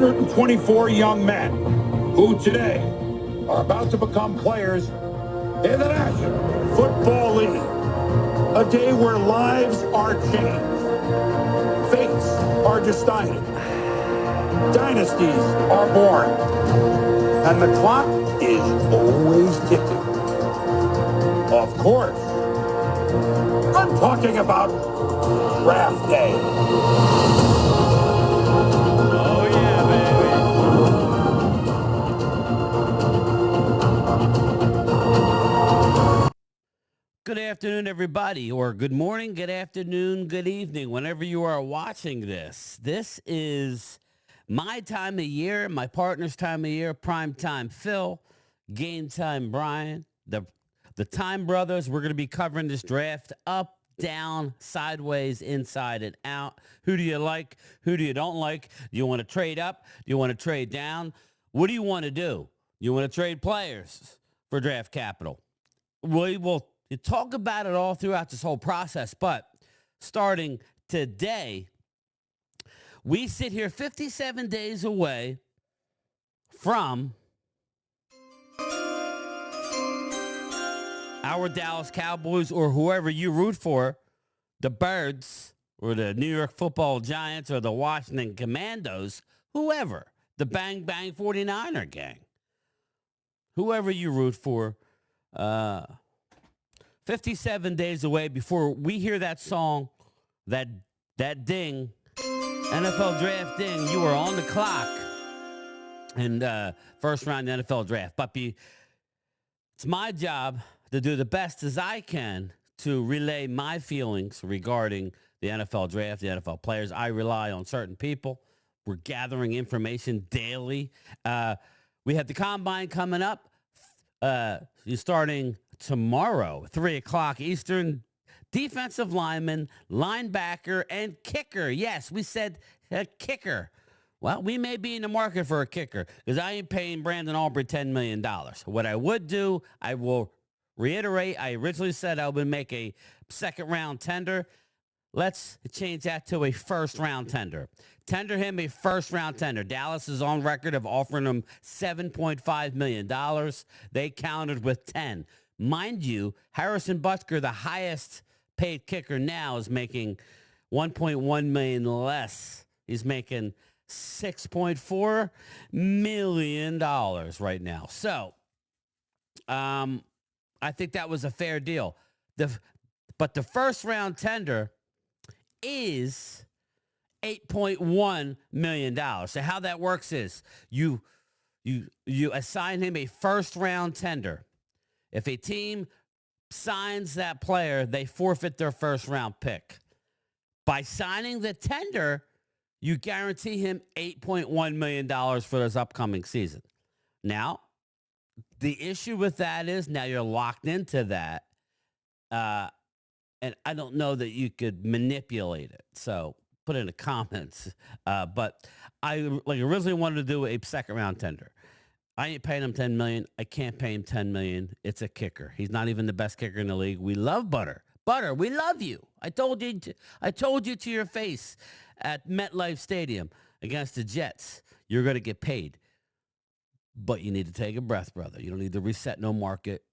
124 young men who today are about to become players in the National Football League. A day where lives are changed, fates are decided, dynasties are born, and the clock is always ticking. Of course, I'm talking about draft day. Oh, yeah, baby. Good afternoon, everybody, or good morning, good afternoon, good evening, whenever you are watching this. This is my time of year, my partner's time of year, Prime Time Phil, Game Time Brian, the Time Brothers. We're going to be covering this draft up, down, sideways, inside, and out. Who do you like? Who do you don't like? Do you want to trade up? Do you want to trade down? What do you want to do? You want to trade players for draft capital? We will talk about it all throughout this whole process, but starting today, we sit here 57 days away from our Dallas Cowboys, or whoever you root for, the Birds or the New York Football Giants or the Washington Commandos, whoever, the Bang Bang 49er gang, whoever you root for, 57 days away before we hear that song, that ding, NFL draft ding. You are on the clock, and first round NFL draft. But it's my job to do the best as I can to relay my feelings regarding the NFL draft, the NFL players. I rely on certain people. We're gathering information daily. We have the combine coming up. You're starting tomorrow, 3 o'clock Eastern. Defensive lineman, linebacker, and kicker. Yes, we said a kicker. Well, we may be in the market for a kicker because I ain't paying Brandon Aubrey $10 million. What I would do, I will reiterate, I originally said I would make a second-round tender. Let's change that to a first-round tender. Tender him a first-round tender. Dallas is on record of offering him $7.5 million. They countered with 10. Mind you, Harrison Butker, the highest paid kicker now, is making $1.1 million less. He's making $6.4 million right now. So, I think that was a fair deal. But the first round tender is $8.1 million. So how that works is you assign him a first round tender. If a team signs that player, they forfeit their first round pick. By signing the tender, you guarantee him $8.1 million for this upcoming season. Now, the issue with that is now you're locked into that. And I don't know that you could manipulate it. So put it in the comments. But I originally wanted to do a second round tender. I ain't paying him $10 million. I can't pay him $10 million. It's a kicker. He's not even the best kicker in the league. We love Butter. Butter, we love you. I told you to your face at MetLife Stadium against the Jets, you're going to get paid. But you need to take a breath, brother. You don't need to reset no market.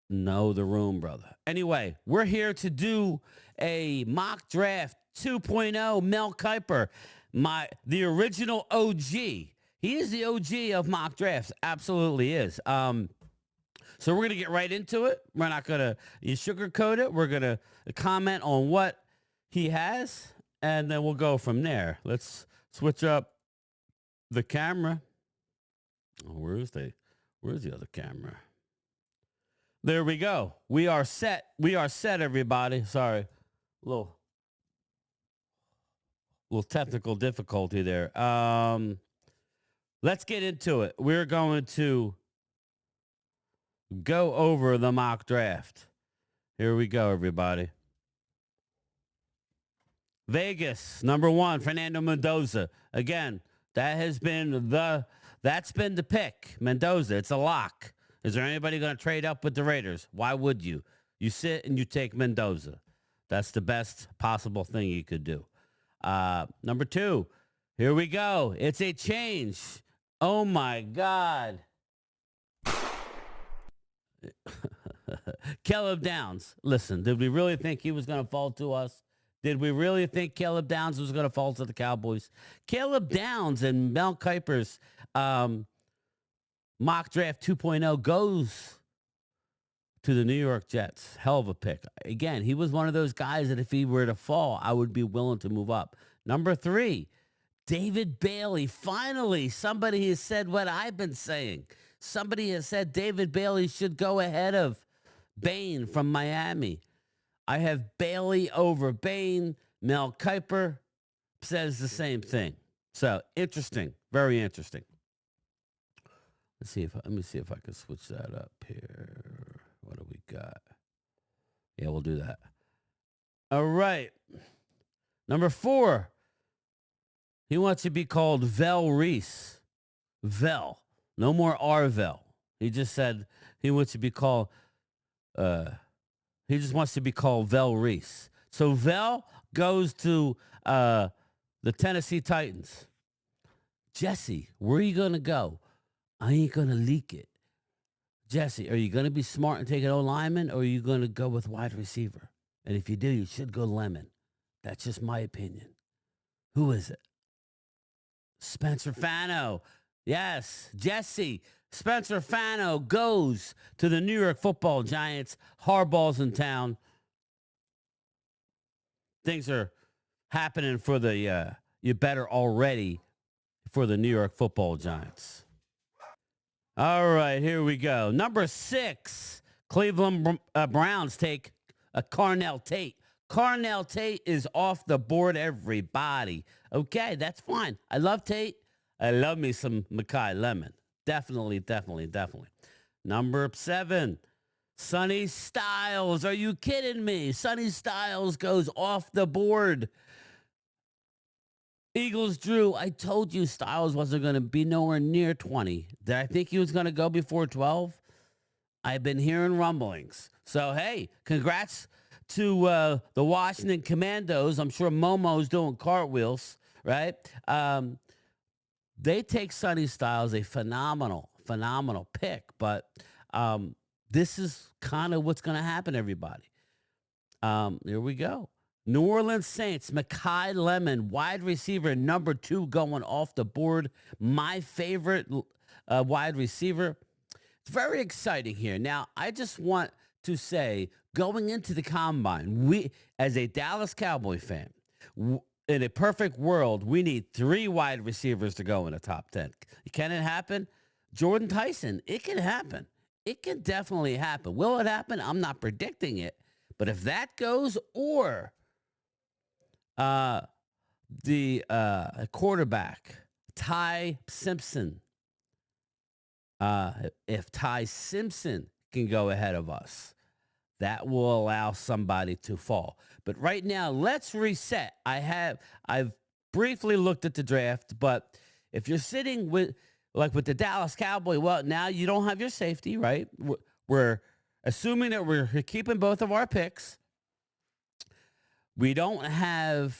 Know the room, brother. Anyway, we're here to do a mock draft 2.0. Mel Kiper, the original OG. He is the OG of mock drafts. Absolutely is. So we're going to get right into it. We're not going to sugarcoat it. We're going to comment on what he has, and then we'll go from there. Let's switch up the camera. Oh, where's the other camera? There we go. We are set. We are set, everybody. Sorry. Little technical difficulty there. Let's get into it. We're going to go over the mock draft. Here we go, everybody. Vegas, number 1, Fernando Mendoza. Again, that's been the pick. Mendoza, it's a lock. Is there anybody going to trade up with the Raiders? Why would you? You sit and you take Mendoza. That's the best possible thing you could do. Number 2, Here we go. It's a change. Oh my God. Caleb Downs. Listen, did we really think he was going to fall to us? Did we really think Caleb Downs was going to fall to the Cowboys? Caleb Downs and Mel Kiper's mock draft 2.0 goes to the New York Jets. Hell of a pick. Again, he was one of those guys that if he were to fall, I would be willing to move up. Number 3, David Bailey. Finally, somebody has said what I've been saying. Somebody has said David Bailey should go ahead of Bain from Miami. I have Bailey over Bain. Mel Kiper says the same thing. So interesting, very interesting. Let me see if I can switch that up here. What do we got? Yeah, we'll do that. All right. Number 4. He wants to be called Vel Reese. Vel. No more Arvel. He just said he wants to be called he just wants to be called Vel Reese. So Vel goes to the Tennessee Titans. Jesse, where are you going to go? I ain't going to leak it. Jesse, are you going to be smart and take an O-lineman, or are you going to go with wide receiver? And if you do, you should go Lemon. That's just my opinion. Who is it? Spencer Fano. Yes, Jesse. Spencer Fano goes to the New York Football Giants. Harbaugh's in town. Things are happening for the you better already for the New York Football Giants. All right, here we go. Number 6, Cleveland Browns take Carnell Tate. Carnell Tate is off the board, everybody. Okay, that's fine. I love Tate. I love me some Mekhi Lemon. Definitely. Number 7, Sonny Styles. Are you kidding me? Sonny Styles goes off the board. Eagles Drew, I told you Styles wasn't going to be nowhere near 20. Did I think he was going to go before 12? I've been hearing rumblings. So, hey, congrats to the Washington Commandos. I'm sure Momo's doing cartwheels, right? They take Sonny Styles, a phenomenal pick. But this is kind of what's going to happen, everybody. Here we go. New Orleans Saints, Mekhi Lemon, wide receiver, number 2 going off the board. My favorite wide receiver. It's very exciting here. Now, I just want to say, going into the combine, we, as a Dallas Cowboy fan, in a perfect world, we need 3 wide receivers to go in the top 10. Can it happen? Jordan Tyson, it can happen. It can definitely happen. Will it happen? I'm not predicting it. But if that goes, or the quarterback, Ty Simpson, if Ty Simpson can go ahead of us, that will allow somebody to fall. But right now, let's reset. I've briefly looked at the draft, but if you're sitting with the Dallas Cowboy, well, now you don't have your safety, right? We're assuming that we're keeping both of our picks. We don't have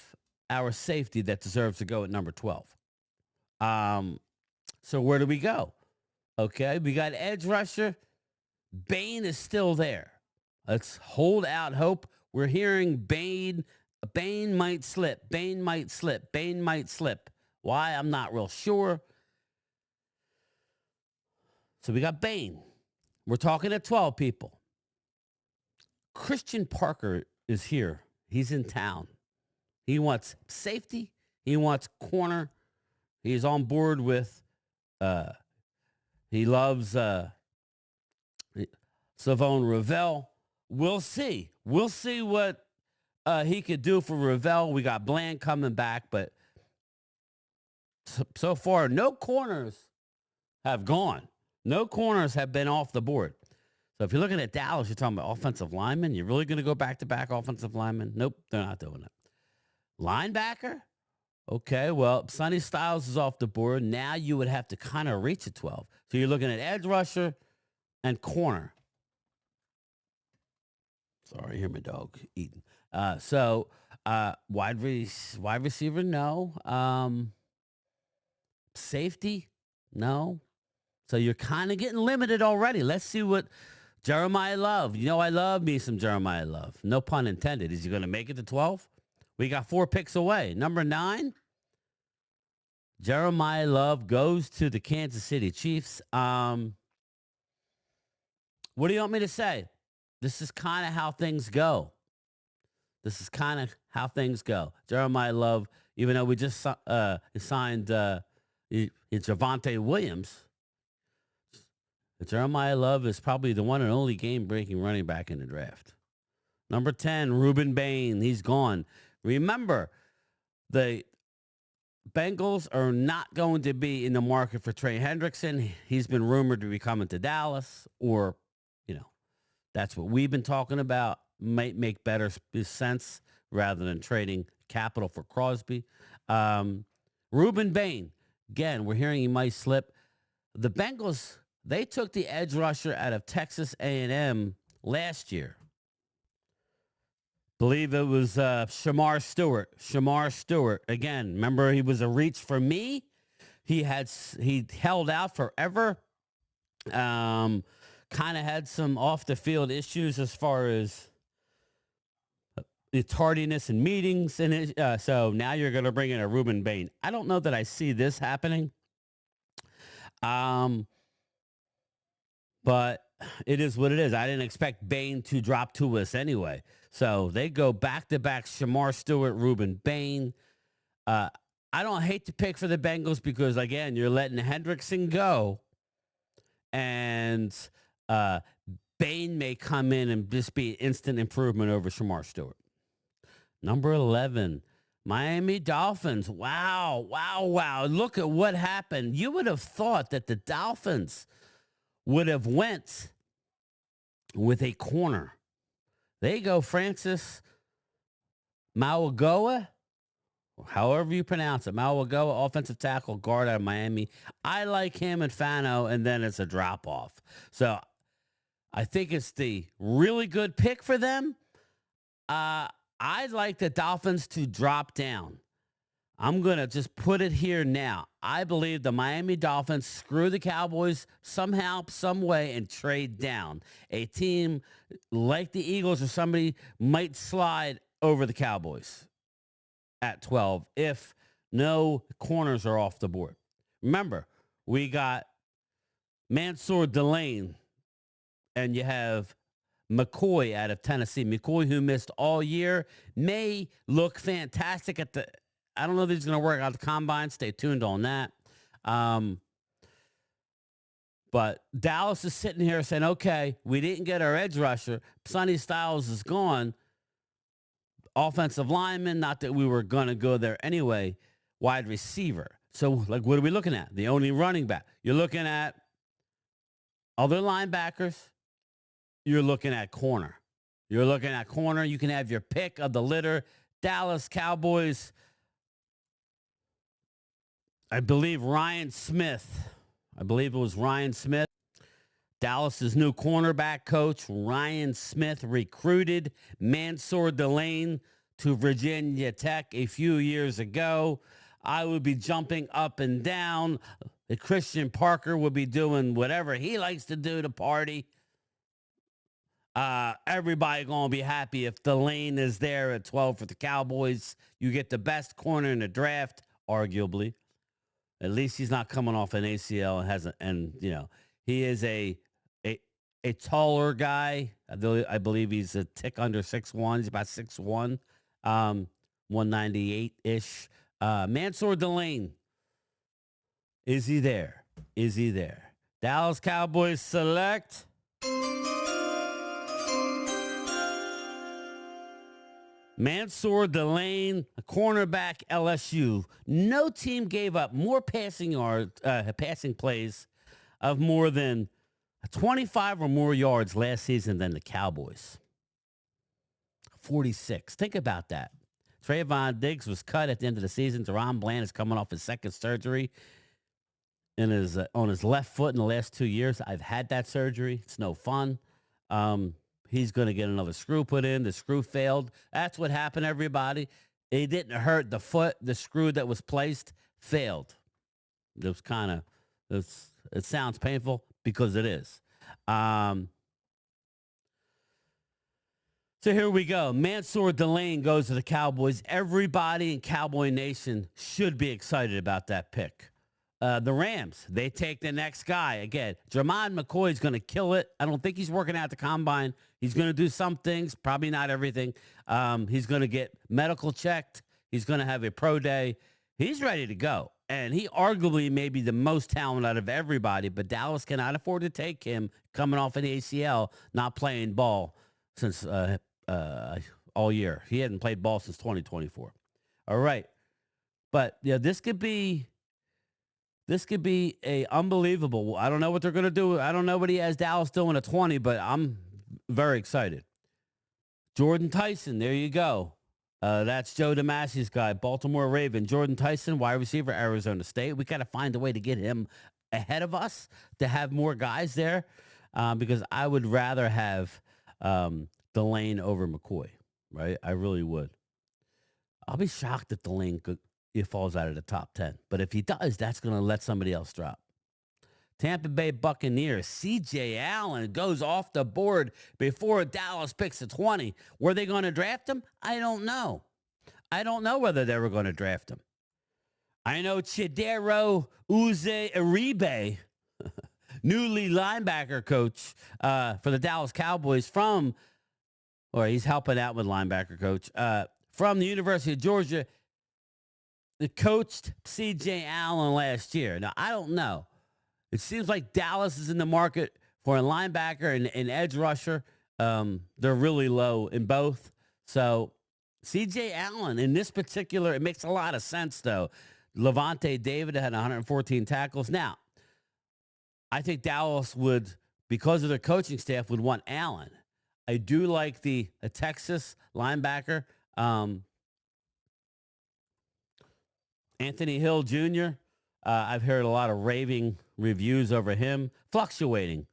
our safety that deserves to go at number 12. So where do we go? Okay, we got edge rusher. Bain is still there. Let's hold out hope. We're hearing Bain might slip. Why? I'm not real sure. So we got Bain. We're talking at 12 people. Christian Parker is here. He's in town. He wants safety. He wants corner. He's on board with, he loves Savon Ravel. We'll see. We'll see what he could do for Ravel. We got Bland coming back, but so far, no corners have gone. No corners have been off the board. So if you're looking at Dallas, you're talking about offensive linemen. You're really going to go back-to-back offensive linemen? Nope, they're not doing it. Linebacker? Okay, well, Sonny Styles is off the board. Now you would have to kind of reach at 12. So you're looking at edge rusher and corner. Sorry, hear my dog eating. Wide receiver, no. Safety? No. So you're kind of getting limited already. Let's see what Jeremiah Love. You know I love me some Jeremiah Love. No pun intended. Is he going to make it to 12? We got 4 picks away. Number 9, Jeremiah Love goes to the Kansas City Chiefs. What do you want me to say? This is kind of how things go. Jeremiah Love, even though we just signed Javonte Williams, Jeremiah Love is probably the one and only game-breaking running back in the draft. Number 10, Reuben Bain. He's gone. Remember, the Bengals are not going to be in the market for Trey Hendrickson. He's been rumored to be coming to Dallas, or, that's what we've been talking about. Might make better sense rather than trading capital for Crosby. Reuben Bain, again, we're hearing he might slip. The Bengals, they took the edge rusher out of Texas A&M last year. Believe it was Shamar Stewart. Again, remember he was a reach for me. He held out forever. Kind of had some off the field issues as far as the tardiness in meetings, and so now you're going to bring in a Reuben Bain. I don't know that I see this happening. But it is what it is. I didn't expect Bain to drop to us anyway. So they go back-to-back Shamar Stewart, Reuben Bain. I don't hate to pick for the Bengals because, again, you're letting Hendrickson go. And Bain may come in and just be instant improvement over Shamar Stewart. Number 11, Miami Dolphins. Wow. Look at what happened. You would have thought that the Dolphins would have went with a corner. They go Francis Mauigoa, however you pronounce it. Mauigoa, offensive tackle, guard out of Miami. I like him and Fano, and then it's a drop-off. So I think it's the really good pick for them. I'd like the Dolphins to drop down. I'm going to just put it here now. I believe the Miami Dolphins screw the Cowboys somehow, some way, and trade down. A team like the Eagles or somebody might slide over the Cowboys at 12 if no corners are off the board. Remember, we got Mansour Delane, and you have McCoy out of Tennessee. McCoy, who missed all year, may look fantastic at the... I don't know if he's going to work out the combine. Stay tuned on that. But Dallas is sitting here saying, okay, we didn't get our edge rusher. Sonny Styles is gone. Offensive lineman, not that we were going to go there anyway. Wide receiver. So, what are we looking at? The only running back. You're looking at other linebackers. You're looking at corner. You can have your pick of the litter. Dallas Cowboys... I believe it was Ryan Smith, Dallas's new cornerback coach. Ryan Smith recruited Mansour Delane to Virginia Tech a few years ago. I would be jumping up and down. Christian Parker would be doing whatever he likes to do to party. Everybody going to be happy if Delane is there at 12 for the Cowboys. You get the best corner in the draft, arguably. At least he's not coming off an ACL he is a taller guy. I believe he's a tick under 6'1". He's about 6'1", 198-ish. Mansour Delane. Is he there? Dallas Cowboys select Mansour Delane, a cornerback, LSU. No team gave up more passing plays of more than 25 or more yards last season than the Cowboys. 46. Think about that. Trayvon Diggs was cut at the end of the season. Deron Bland is coming off his second surgery on his left foot in the last 2 years. I've had that surgery. It's no fun. He's going to get another screw put in. The screw failed. That's what happened, everybody. It didn't hurt the foot. The screw that was placed failed. It's kind of, it sounds painful because it is. Um, so here we go. Mansour Delane goes to the Cowboys. Everybody in Cowboy Nation should be excited about that pick. The Rams, they take the next guy. Again, Jermon McCoy is going to kill it. I don't think he's working out the combine. He's going to do some things, probably not everything. He's going to get medical checked. He's going to have a pro day. He's ready to go. And he arguably may be the most talented out of everybody, but Dallas cannot afford to take him coming off an ACL, not playing ball since all year. He hadn't played ball since 2024. All right. But yeah, this could be a unbelievable. I don't know what they're going to do. I don't know what he has Dallas doing at 20, but I'm very excited. Jordan Tyson, there you go. That's Joe DeMassi's guy, Baltimore Raven. Jordan Tyson, wide receiver, Arizona State. We got to find a way to get him ahead of us to have more guys there because I would rather have Delane over McCoy, right? I really would. I'll be shocked if Delane falls out of the top 10. But if he does, that's going to let somebody else drop. Tampa Bay Buccaneers, C.J. Allen goes off the board before Dallas picks at 20. Were they going to draft him? I don't know. I don't know whether they were going to draft him. I know Chidero Uze-Iribe, newly linebacker coach for the Dallas Cowboys he's helping out with linebacker coach from the University of Georgia. They coached C.J. Allen last year. Now, I don't know. It seems like Dallas is in the market for a linebacker and an edge rusher. They're really low in both. So C.J. Allen in this particular, it makes a lot of sense, though. Levante David had 114 tackles. Now, I think Dallas would, because of their coaching staff, would want Allen. I do like the Texas linebacker, Anthony Hill Jr. I've heard a lot of raving reviews over him, fluctuating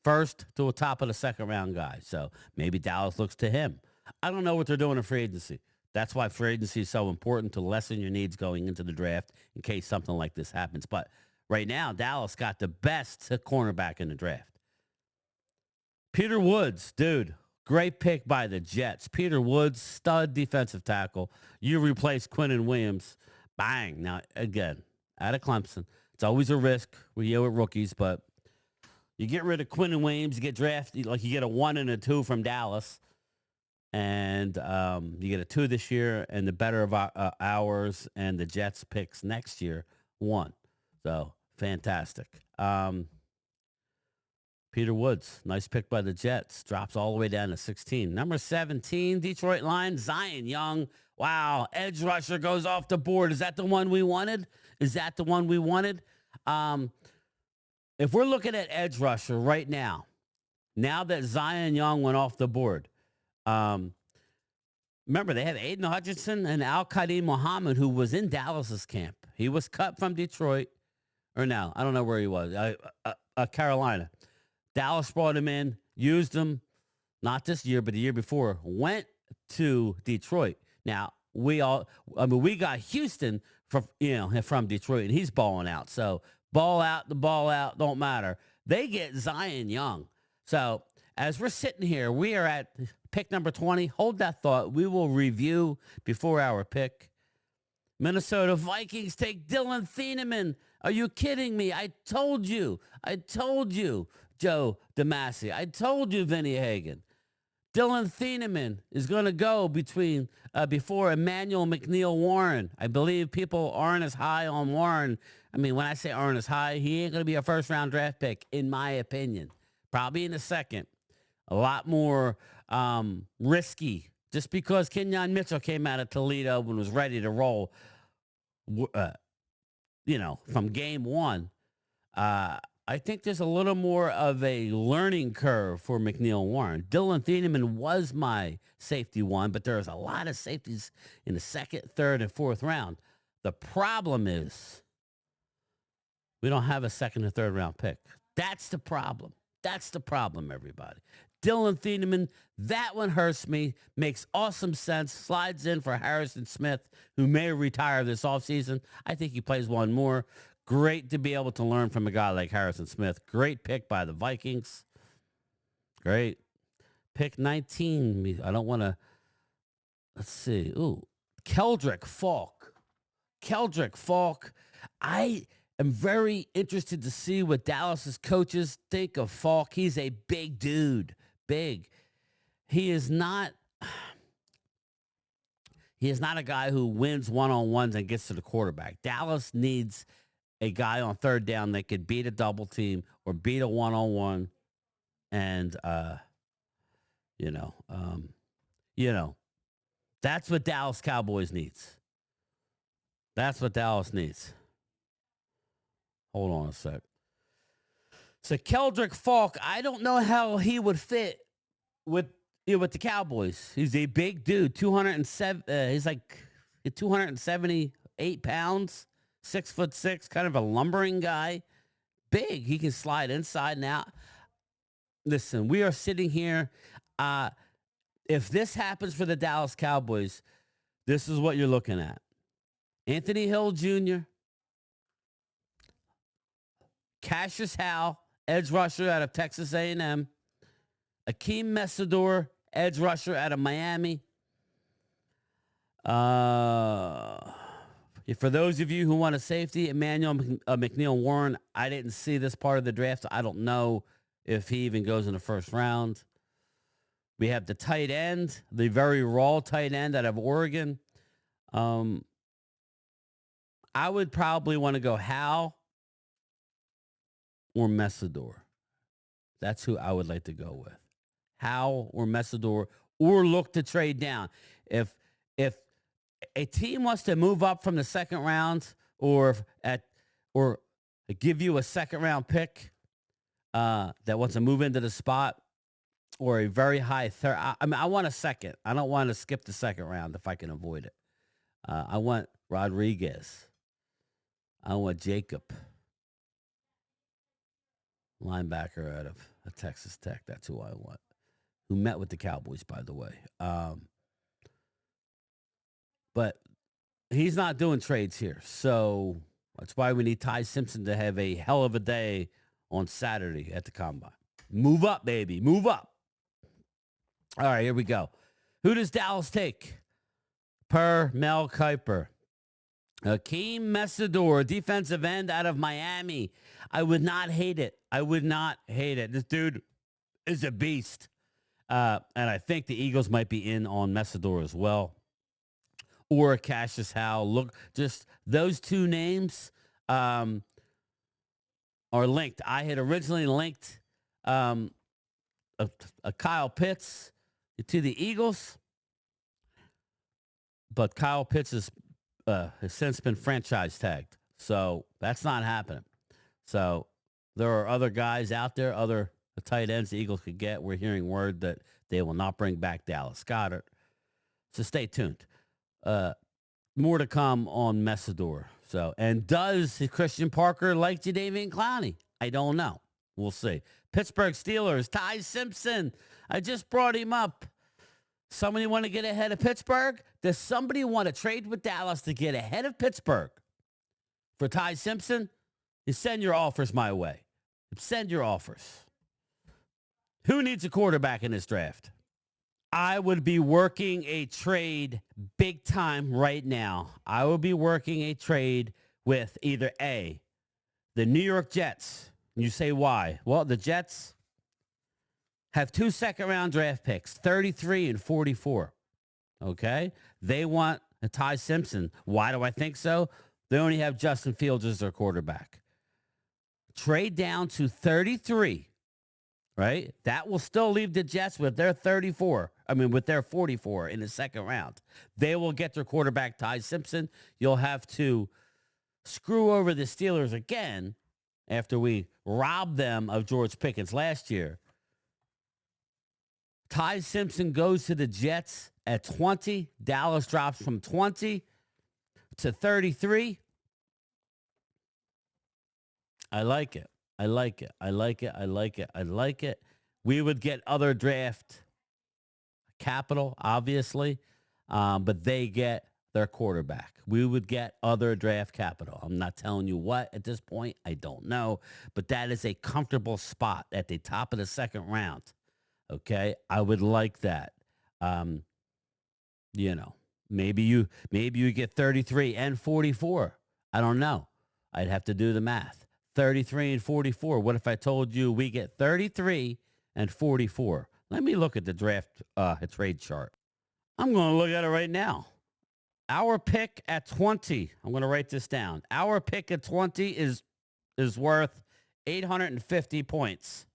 first to a top of the second round guy. So maybe Dallas looks to him. I don't know what they're doing in free agency. That's why free agency is so important, to lessen your needs going into the draft in case something like this happens. But right now, Dallas got the best cornerback in the draft. Peter Woods, dude, great pick by the Jets. Peter Woods, stud defensive tackle. You replace Quinnen Williams. Bang. Now, again, out of Clemson. It's always a risk with rookies, but you get rid of Quinnen Williams, you get drafted, like you get a 1 and a 2 from Dallas, and you get a 2 this year, and the better of ours and the Jets picks next year, 1. So, fantastic. Peter Woods, nice pick by the Jets, drops all the way down to 16. Number 17, Detroit Lions, Zion Young. Wow, edge rusher goes off the board. Is that the one we wanted? If we're looking at edge rusher right now that Zion Young went off the board, remember they have Aiden Hutchinson and Al-Qadim Muhammad, who was in Dallas's camp. He was cut from Detroit, or no, I don't know where he was, Carolina. Dallas brought him in, used him, not this year, but the year before, went to Detroit. Now, we got Houston from Detroit, and he's balling out. So ball out, don't matter. They get Zion Young. So as we're sitting here, we are at pick number 20. Hold that thought. We will review before our pick. Minnesota Vikings take Dylan Thieneman. Are you kidding me? I told you, Joe DeMassi. I told you, Vinny Hagan. Dylan Thieneman is going to go before Emmanuel McNeil Warren. I believe people aren't as high on Warren. I mean, when I say aren't as high, he ain't going to be a first-round draft pick, in my opinion. Probably in the second. A lot more risky. Just because Kenyon Mitchell came out of Toledo and was ready to roll, from game one, I think there's a little more of a learning curve for McNeil Warren. Dylan Thieneman was my safety one, but there's a lot of safeties in the second, third, and fourth round. The problem is we don't have a second or third round pick. That's the problem. That's the problem, everybody. Dylan Thieneman, that one hurts me, makes awesome sense, slides in for Harrison Smith, who may retire this offseason. I think he plays one more. Great to be able to learn from a guy like Harrison Smith. Great pick by the Vikings. Great. Pick 19. I don't want to. Let's see. Ooh. Keldrick Falk. Keldrick Falk. I am very interested to see what Dallas's coaches think of Falk. He's a big dude. Big. He is not. He is not a guy who wins one-on-ones and gets to the quarterback. Dallas needs a guy on third down that could beat a double team or beat a one-on-one, and you know, that's what Dallas Cowboys needs. That's what Dallas needs. Hold on a sec. So Keldrick Falk, I don't know how he would fit with the Cowboys. He's a big dude, 207. He's like 278 pounds, 6'6", kind of a lumbering guy. Big. He can slide inside and out. Listen, we are sitting here. If this happens for the Dallas Cowboys, this is what you're looking at. Anthony Hill Jr., Cassius Howell, edge rusher out of Texas A&M, Akeem Messidor, edge rusher out of Miami. For those of you who want a safety, Emmanuel McNeil Warren, I didn't see this part of the draft. So I don't know if he even goes in the first round. We have the tight end, the very raw tight end out of Oregon. I would probably want to go Howell or Messidor. That's who I would like to go with. Howell or Messidor, or look to trade down. If a team wants to move up from the second round or give you a second round pick that wants to move into the spot, or a very high third, I want a second. I don't want to skip the second round if I can avoid it. I want Rodriguez. I want Jacob, linebacker out of Texas Tech. That's who I want. Who met with the Cowboys, by the way. But he's not doing trades here. So that's why we need Ty Simpson to have a hell of a day on Saturday at the Combine. Move up, baby. Move up. All right, here we go. Who does Dallas take? Per Mel Kiper. Akeem Messidor, defensive end out of Miami. I would not hate it. I would not hate it. This dude is a beast. And I think the Eagles might be in on Messidor as well. Or Cassius Howell. Look, just those two names are linked. I had originally linked a Kyle Pitts to the Eagles, but Kyle Pitts has since been franchise tagged. So that's not happening. So there are other guys out there, other tight ends the Eagles could get. We're hearing word that they will not bring back Dallas Goedert. So stay tuned. More to come on Messidor. So, and does Christian Parker like Jadeveon Clowney? I don't know. We'll see. Pittsburgh Steelers, Ty Simpson. I just brought him up. Somebody want to get ahead of Pittsburgh? Does somebody want to trade with Dallas to get ahead of Pittsburgh for Ty Simpson? You send your offers my way. Send your offers. Who needs a quarterback in this draft? I would be working a trade big time right now. I would be working a trade with either A, the New York Jets. You say why? Well, the Jets have 2 second-round draft picks, 33 and 44. Okay? They want a Ty Simpson. Why do I think so? They only have Justin Fields as their quarterback. Trade down to 33, right? That will still leave the Jets with their 34. With their 44 in the second round. They will get their quarterback, Ty Simpson. You'll have to screw over the Steelers again after we robbed them of George Pickens last year. Ty Simpson goes to the Jets at 20. Dallas drops from 20 to 33. I like it. I like it. I like it. I like it. I like it. We would get other draft capital, obviously, but they get their quarterback. We would get other draft capital. I'm not telling you what at this point. I don't know. But that is a comfortable spot at the top of the second round. Okay. I would like that. Um, you know, maybe you get 33 and 44. I don't know. I'd have to do the math. 33 and 44. What if I told you we get 33 and 44? Let me look at the draft trade chart. I'm going to look at it right now. Our pick at 20. I'm going to write this down. Our pick at 20 is worth 850 points.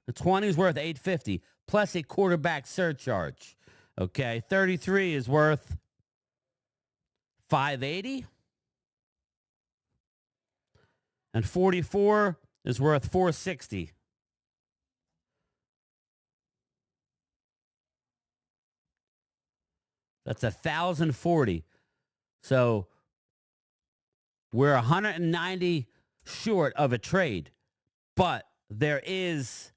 The 20 is worth 850 plus a quarterback surcharge. Okay, 33 is worth 580 and 44 is worth 460. That's 1,040. So we're 190 short of a trade, but there is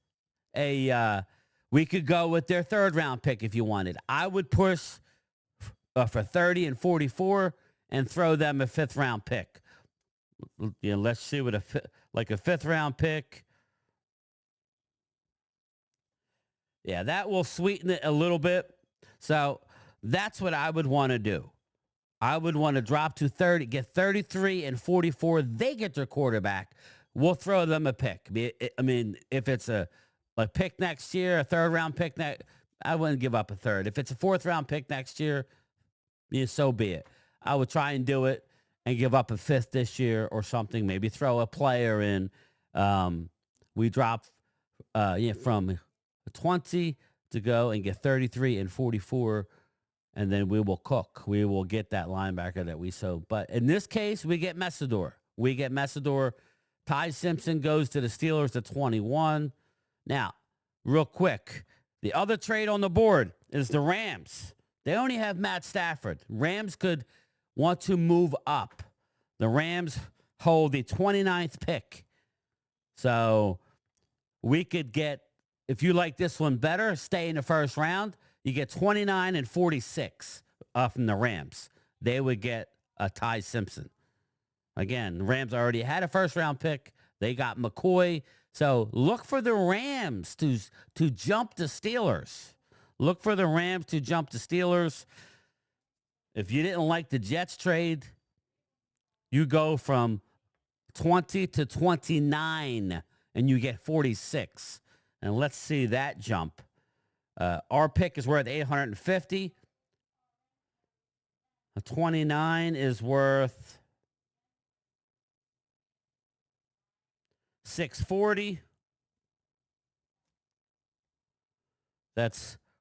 we could go with their third round pick if you wanted. I would push for 30 and 44 and throw them a fifth round pick. You know, let's see what a fifth round pick. Yeah, that will sweeten it a little bit. So that's what I would want to do. I would want to drop to 30, get 33 and 44. They get their quarterback. We'll throw them a pick. I mean, if it's a pick next year, a third round pick I wouldn't give up a third. If it's a fourth round pick next year, yeah, so be it. I would try and do it and give up a fifth this year or something. Maybe throw a player in. We drop from 20 to go and get 33 and 44, and then we will cook. We will get that linebacker that we sold. But in this case, we get Messidor. Ty Simpson goes to the Steelers at 21. Now, real quick, the other trade on the board is the Rams. They only have Matt Stafford. Rams could want to move up. The Rams hold the 29th pick. So we could get, if you like this one better, stay in the first round. You get 29 and 46 from the Rams. They would get a Ty Simpson. Again, the Rams already had a first round pick. They got McCoy. So look for the Rams to jump the Steelers. Look for the Rams to jump the Steelers. If you didn't like the Jets trade, you go from 20 to 29 and you get 46. And let's see that jump. Our pick is worth 850. A 29 is worth 640.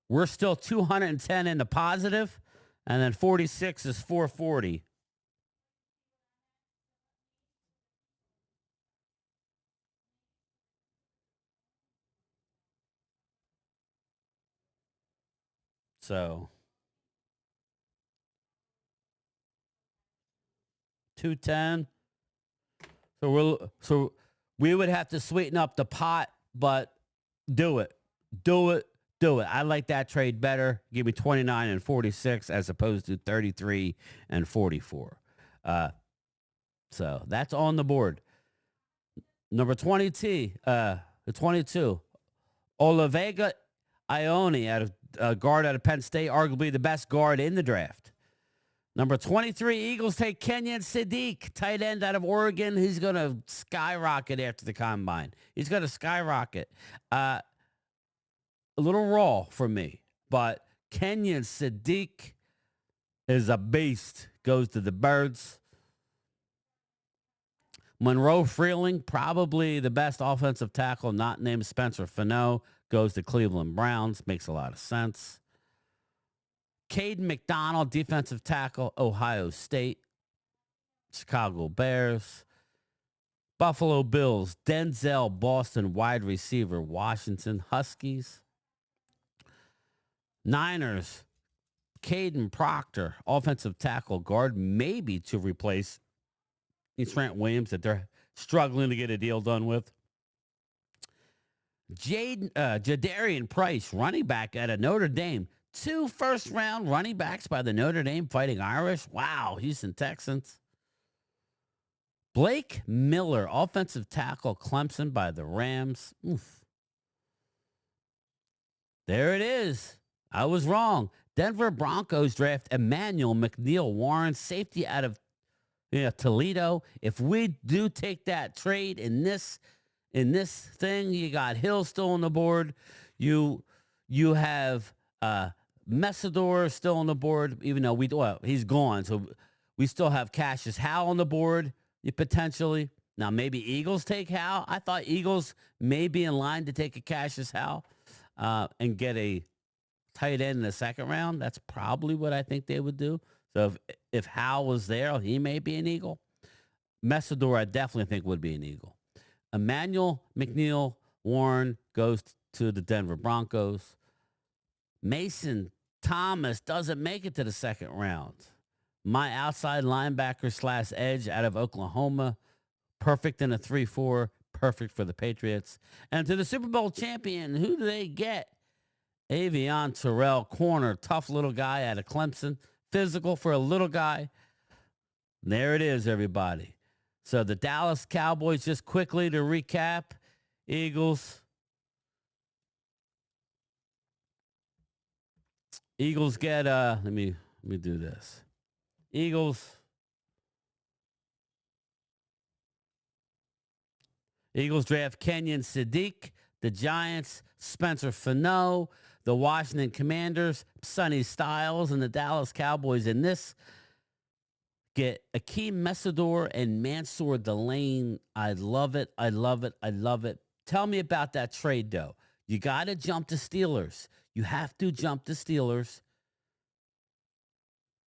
We're still 210 in the positive, and then 46 is 440. So 210. So we would have to sweeten up the pot, but do it. I like that trade better. Give me 29 and 46 as opposed to 33 and 44. So that's on the board. Number 22, Olivega Ione, guard out of Penn State, arguably the best guard in the draft. Number 23, Eagles take Kenyon Sadiq, tight end out of Oregon. He's going to skyrocket after the combine. He's going to skyrocket. A little raw for me, but Kenyon Sadiq is a beast. Goes to the Birds. Monroe Freeling, probably the best offensive tackle, not named Spencer Fano, goes to Cleveland Browns. Makes a lot of sense. Caden McDonald, defensive tackle, Ohio State. Chicago Bears. Buffalo Bills, Denzel Boston, wide receiver, Washington Huskies. Niners, Caden Proctor, offensive tackle, guard, maybe to replace Trent Williams that they're struggling to get a deal done with. Jadarian Price, running back out of Notre Dame, 2 first-round running backs by the Notre Dame Fighting Irish. Wow, Houston Texans. Blake Miller, offensive tackle, Clemson by the Rams. Oof. There it is. I was wrong. Denver Broncos draft Emmanuel McNeil Warren, safety out of Toledo. If we do take that trade in this thing, you got Hill still on the board. You have Messidor still on the board, even though he's gone. So we still have Cassius Howe on the board, potentially. Now, maybe Eagles take Howe. I thought Eagles may be in line to take a Cassius Howe and get a tight end in the second round. That's probably what I think they would do. So if Howe was there, he may be an Eagle. Messidor, I definitely think would be an Eagle. Emmanuel McNeil Warren goes to the Denver Broncos. Mason Thomas doesn't make it to the second round. My outside linebacker / edge out of Oklahoma. Perfect in a 3-4. Perfect for the Patriots. And to the Super Bowl champion, who do they get? Avion Terrell, corner. Tough little guy out of Clemson. Physical for a little guy. There it is, everybody. So the Dallas Cowboys, just quickly to recap. Eagles get let me do this. Eagles draft Kenyon Sadiq. The Giants, Spencer Fano. The Washington Commanders, Sonny Styles. And the Dallas Cowboys in this get Akeem Messidor and Mansour Delane. I love it. I love it. I love it. Tell me about that trade, though. You got to jump to Steelers. You have to jump to Steelers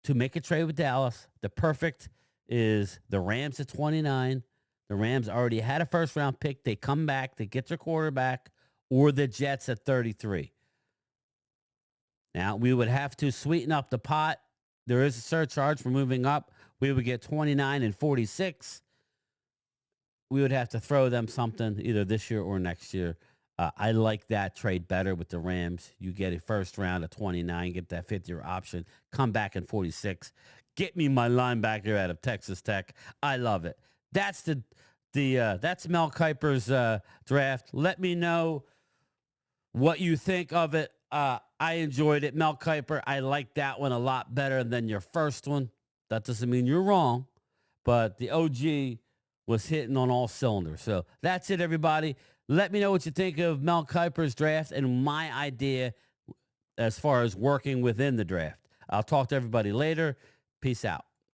to make a trade with Dallas. The perfect is the Rams at 29. The Rams already had a first-round pick. They come back. They get their quarterback, or the Jets at 33. Now, we would have to sweeten up the pot. There is a surcharge for moving up. We would get 29 and 46. We would have to throw them something either this year or next year. I like that trade better with the Rams. You get a first round of 29, get that 5th-year option, come back in 46. Get me my linebacker out of Texas Tech. I love it. That's that's Mel Kiper's draft. Let me know what you think of it. I enjoyed it. Mel Kiper, I like that one a lot better than your first one. That doesn't mean you're wrong, but the OG was hitting on all cylinders. So that's it, everybody. Let me know what you think of Mel Kiper's draft and my idea as far as working within the draft. I'll talk to everybody later. Peace out.